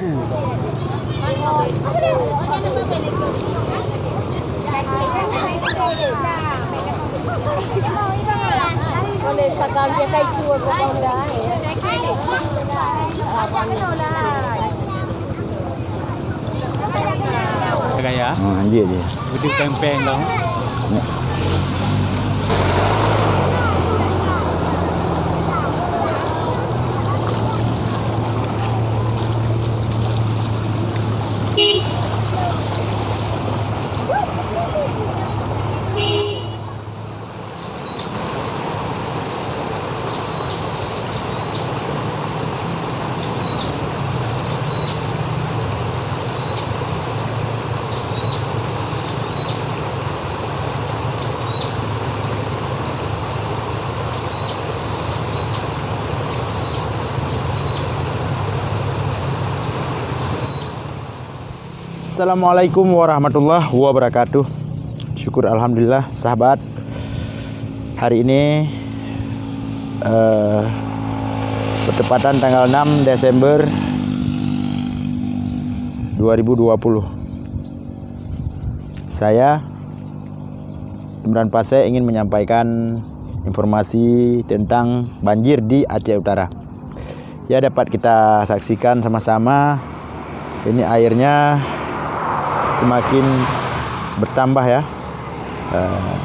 Boleh sakam dia kai tua kau dah. Kaya? Anjir dia. Betul peng-peng lah. Assalamualaikum warahmatullahi wabarakatuh. Syukur alhamdulillah sahabat. Hari ini bertepatan tanggal 6 Desember 2020. Saya Imran Pase ingin menyampaikan informasi tentang banjir di Aceh Utara. Ya, dapat kita saksikan sama-sama. Ini airnya semakin bertambah ya,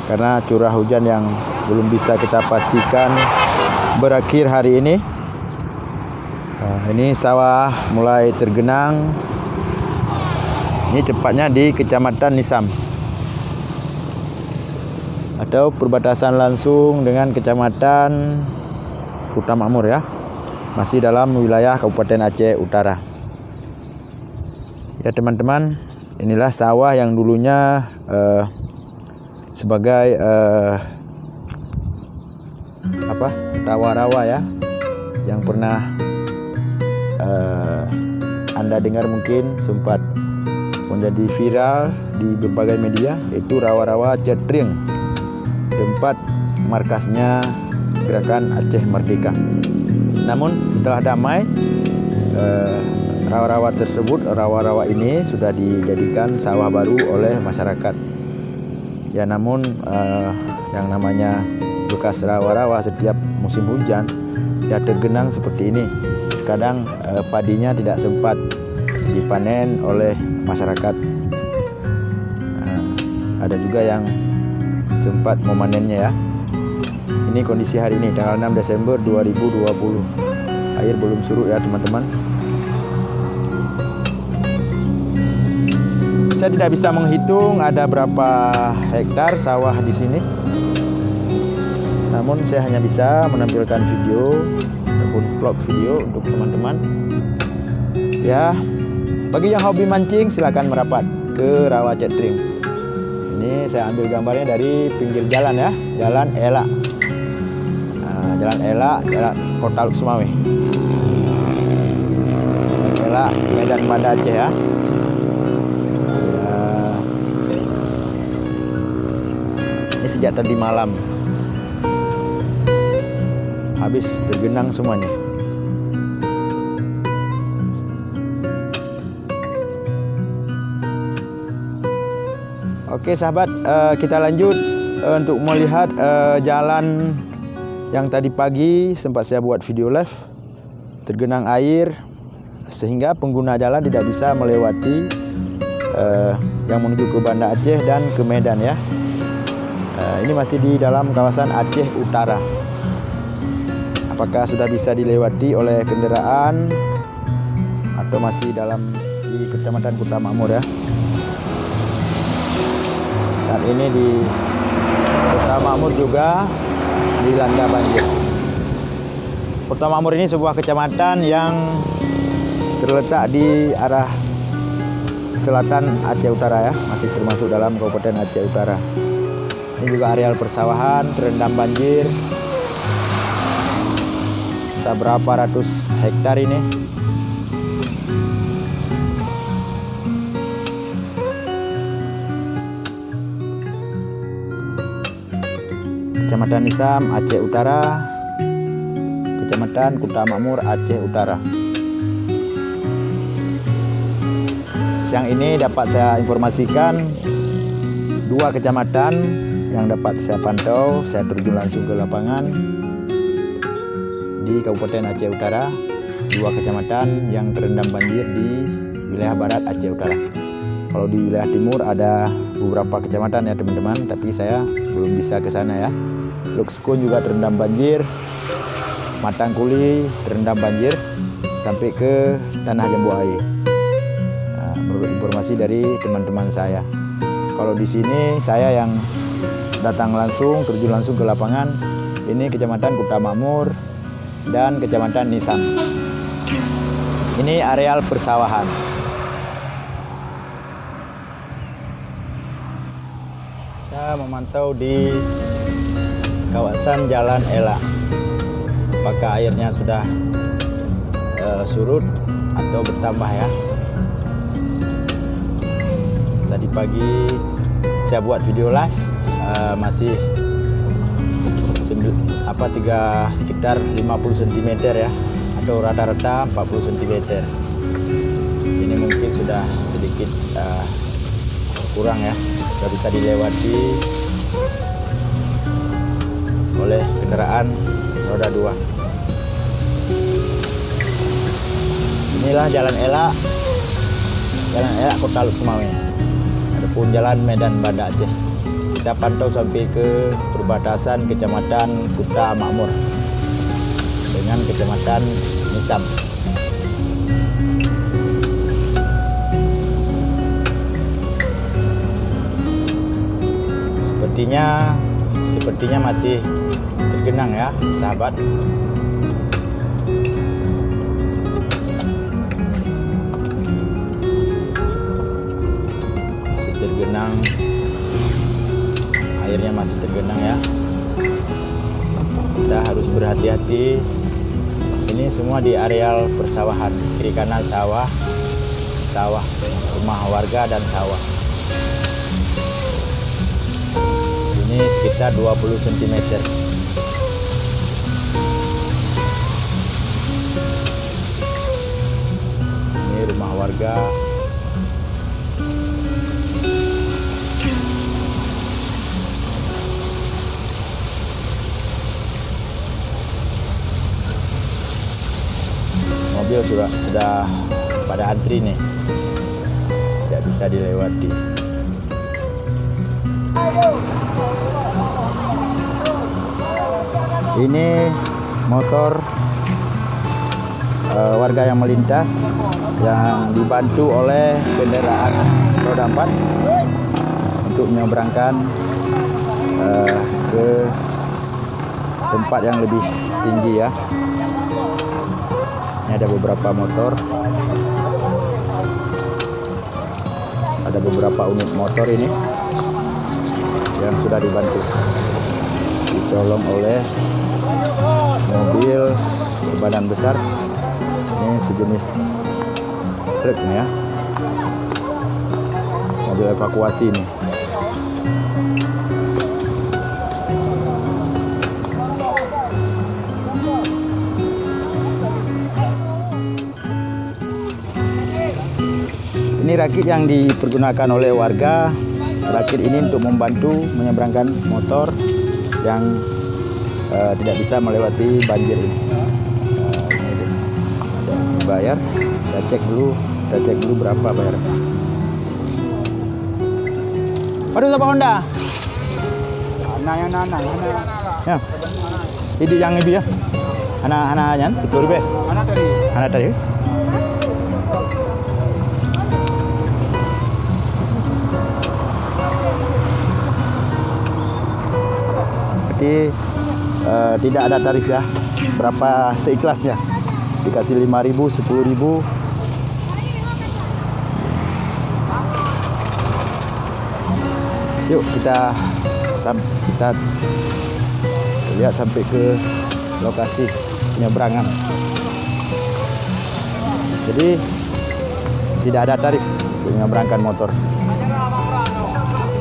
karena curah hujan yang belum bisa kita pastikan berakhir hari ini. Ini sawah mulai tergenang. Ini tepatnya di Kecamatan Nisam atau perbatasan langsung dengan Kecamatan Kuta Makmur ya, masih dalam wilayah Kabupaten Aceh Utara. Ya teman-teman, inilah sawah yang dulunya sebagai rawa-rawa ya, yang pernah Anda dengar mungkin sempat menjadi viral di berbagai media, yaitu rawa-rawa Cetring, tempat markasnya Gerakan Aceh Merdeka. Namun setelah damai, rawa-rawa tersebut, rawa-rawa ini sudah dijadikan sawah baru oleh masyarakat. Ya, namun yang namanya bekas rawa-rawa setiap musim hujan ya tergenang seperti ini. Kadang padinya tidak sempat dipanen oleh masyarakat. Ada juga yang sempat memanennya ya. Ini kondisi hari ini tanggal 6 Desember 2020. Air belum surut ya teman-teman. Saya tidak bisa menghitung ada berapa hektar sawah di sini. Namun saya hanya bisa menampilkan video ataupun vlog video untuk teman-teman. Ya, bagi yang hobi mancing silakan merapat ke Rawa Cetring. Ini saya ambil gambarnya dari pinggir jalan ya, Jalan Ela. Jalan Ela, Jalan Kota Sumawe. Ela, Medan Banda Aceh ya. Ini sejak tadi malam habis tergenang semuanya. Oke sahabat, kita lanjut untuk melihat jalan yang tadi pagi sempat saya buat video live. Tergenang air sehingga pengguna jalan tidak bisa melewati yang menuju ke Banda Aceh dan ke Medan ya. Ini masih di dalam kawasan Aceh Utara. Apakah sudah bisa dilewati oleh kendaraan atau masih dalam di Kecamatan Kuta Makmur ya. Saat ini di Kuta Makmur juga dilanda banjir. Kuta Makmur ini sebuah kecamatan yang terletak di arah selatan Aceh Utara ya, masih termasuk dalam Kabupaten Aceh Utara. Ini juga areal persawahan terendam banjir. Entah berapa ratus hektar ini. Kecamatan Nisam, Aceh Utara. Kecamatan Kuta Makmur, Aceh Utara. siang ini dapat saya informasikan 2 kecamatan yang dapat saya pantau. Saya terjun langsung ke lapangan di Kabupaten Aceh Utara. 2 kecamatan yang terendam banjir di wilayah barat Aceh Utara. Kalau di wilayah timur ada beberapa kecamatan ya teman-teman, tapi saya belum bisa ke sana ya. Luxkun juga terendam banjir, Matangkuli terendam banjir sampai ke Tanah Jambuai. Nah, menurut informasi dari teman-teman saya. Kalau di sini saya yang datang langsung, terjun langsung ke lapangan. Ini Kecamatan Kuta Makmur dan Kecamatan Nisam. Ini areal persawahan. Saya memantau di kawasan Jalan Ela. Apakah airnya sudah surut atau bertambah ya? Tadi pagi saya buat video live, masih sekitar 50 cm ya, atau rata-rata 40 cm. Ini mungkin sudah sedikit kurang ya, sudah bisa dilewati oleh kendaraan roda 2. Inilah Jalan Ela, Kota Luxmawe. Adapun Jalan Medan Banda Aceh, kita pantau sampai ke perbatasan Kecamatan Kuta Makmur dengan Kecamatan Nisam. Sepertinya masih tergenang ya, sahabat. Airnya masih tergenang ya. Kita harus berhati-hati. Ini semua di areal persawahan, kiri kanan sawah, rumah warga dan sawah. Ini sekitar 20 cm. Ini rumah warga. Mobil sudah pada antri nih, tidak bisa dilewati. Ini motor warga yang melintas yang dibantu oleh kendaraan roda 4 untuk menyeberangkan ke tempat yang lebih tinggi ya. Ini ada beberapa motor, ada beberapa unit motor ini yang sudah dibantu, ditolong oleh mobil berbadan besar. Ini sejenis truk ya, mobil evakuasi ini. Ini rakit yang dipergunakan oleh warga. Rakit ini untuk membantu menyeberangkan motor yang tidak bisa melewati banjir ini. Ada bayar. Kita cek dulu berapa bayar. Aduh, siapa Honda? Anak. Ya. Ini yang ini ya. Anak-anaknya, itu ribe. Anak tadi. Berarti tidak ada tarif ya, berapa seikhlasnya, dikasih 5.000, 10.000. Yuk kita lihat sampai ke lokasi penyeberangan. Jadi tidak ada tarif untuk menyeberangkan motor.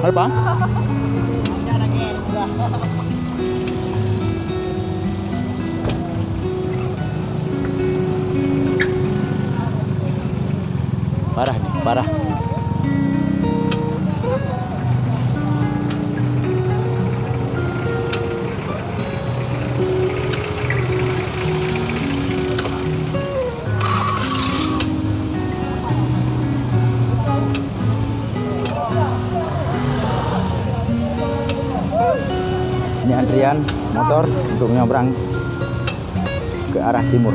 Apa? Parah nih, parah. Ini antrian motor untuk menyeberang ke arah timur.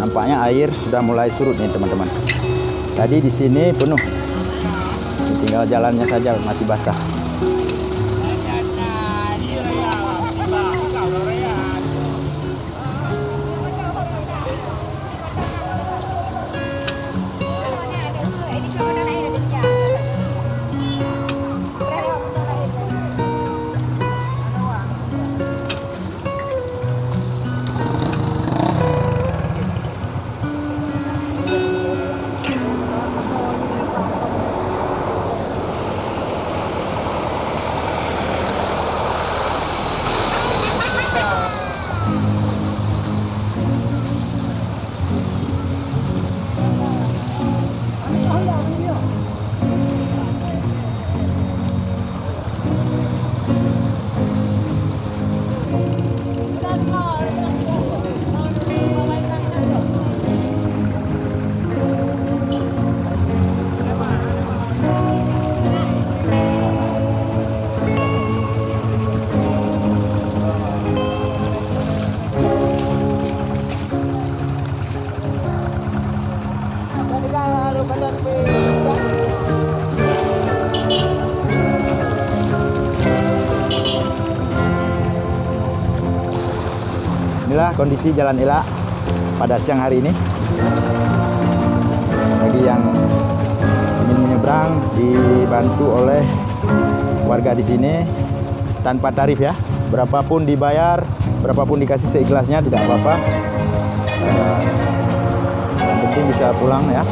Nampaknya air sudah mulai surut nih teman-teman. Tadi di sini penuh, tinggal jalannya saja masih basah. Inilah kondisi Jalan Elak pada siang hari ini. Bagi yang ingin menyeberang dibantu oleh warga di sini tanpa tarif ya. Berapapun dibayar, berapapun dikasih seikhlasnya tidak apa-apa. Yang penting bisa pulang ya.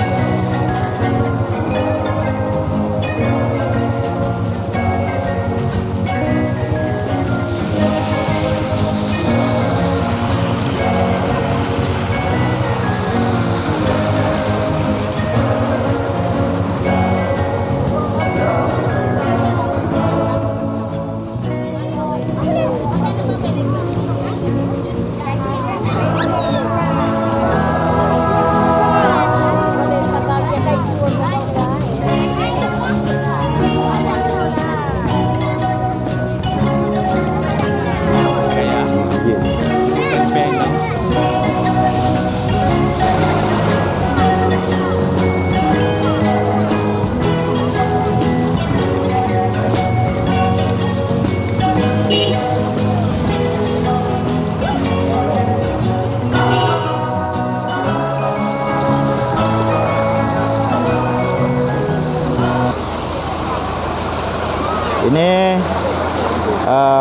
Ini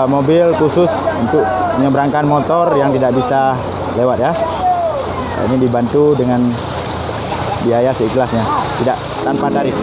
mobil khusus untuk menyeberangkan motor yang tidak bisa lewat ya. Ini dibantu dengan biaya seikhlasnya, tidak tanpa tarif.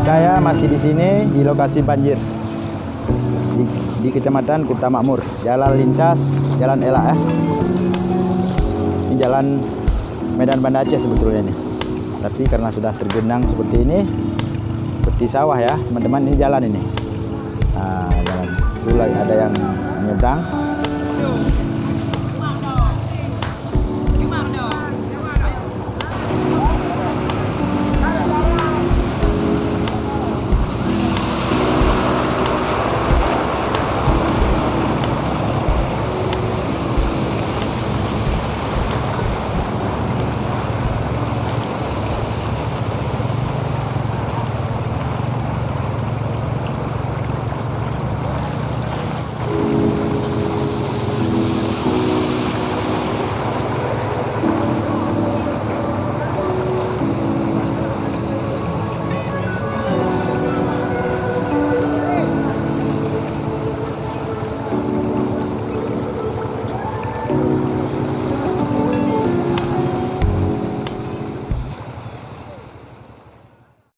saya masih di sini di lokasi banjir di Kecamatan Kuta Makmur. Jalan lintas, jalan elak ya. Ini jalan Medan Banda Aceh sebetulnya ini. Tapi karena sudah tergenang seperti ini, seperti sawah ya teman-teman, ini jalan ini. Nah, jalan. Dulu ada yang menyeberang.